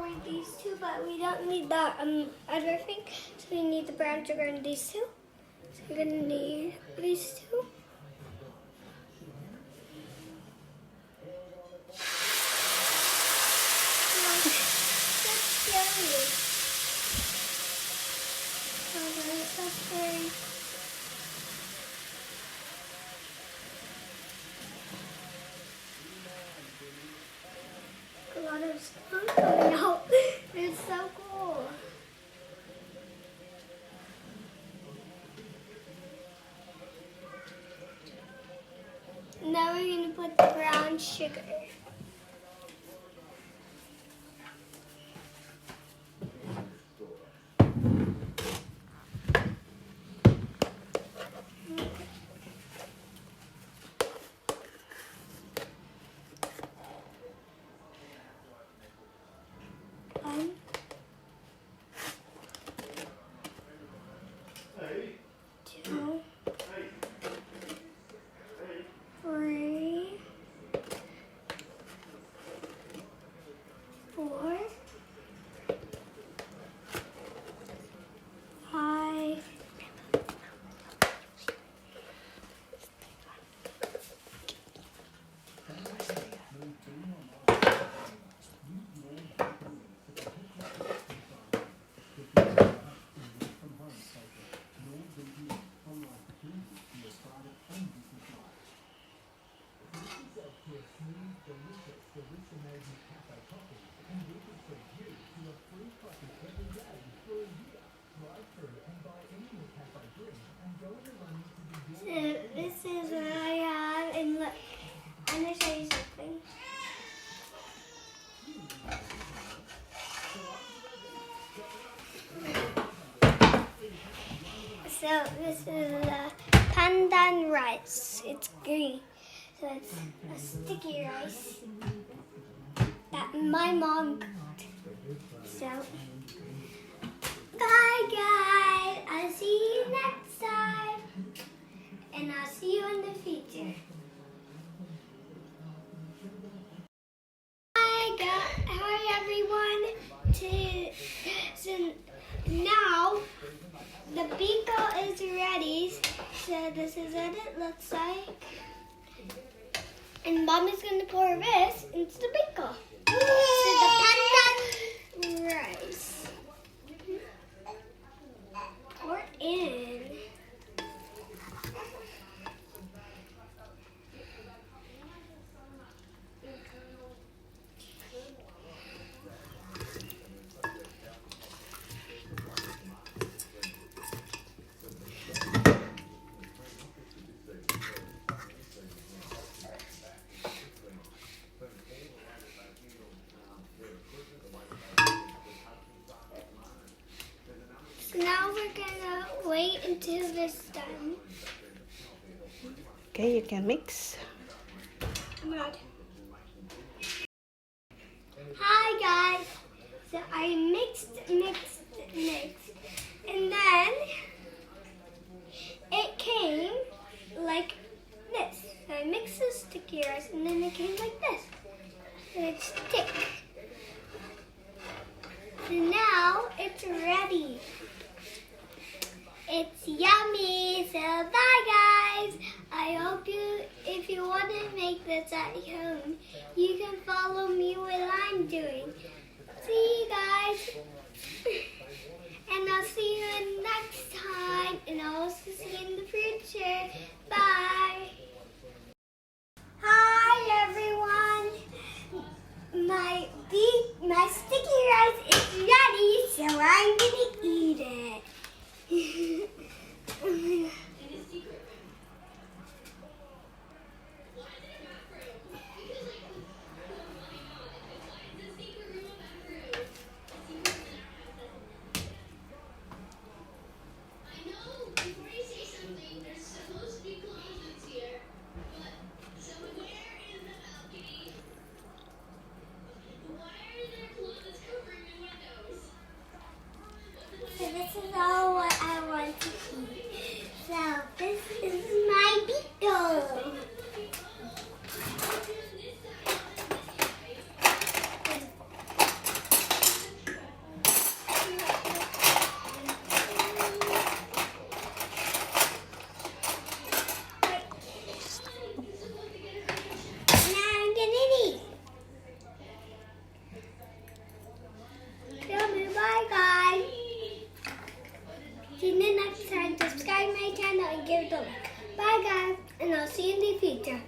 for these two, but we don't need the other thing. So we need the brown sugar and these two. So we're gonna need these two. A lot of stuff coming out. It's so cool. Now we're gonna put the brown sugar. One, two, three, 4, 5, So this is what I have, and look, I'm gonna show you something. So this is pandan rice. It's green, so it's a sticky rice that my mom cooked. So, bye guys, I'll see you next time. And I'll see you in the future. Hi everyone. So now the Biko is ready. So this is what it looks like. And Mom is going to pour this into the Biko. So the pandan rice. Pour it in. Now we're gonna wait until this is done. Okay, you can mix. I'm out. Hi guys. So I mixed, and then it came like this. So I mixed the sticky rice, and then it came like this. So it's thick. So now it's ready. It's yummy. So bye guys. I hope if you want to make this at home, you can follow me what I'm doing. See you guys. And I'll see you next time. And I'll also see you in the future. Bye. Hi everyone. My sticky rice is ready, so I'm gonna eat it. See you next time. Subscribe my channel and give it a like. Bye guys, and I'll see you in the future.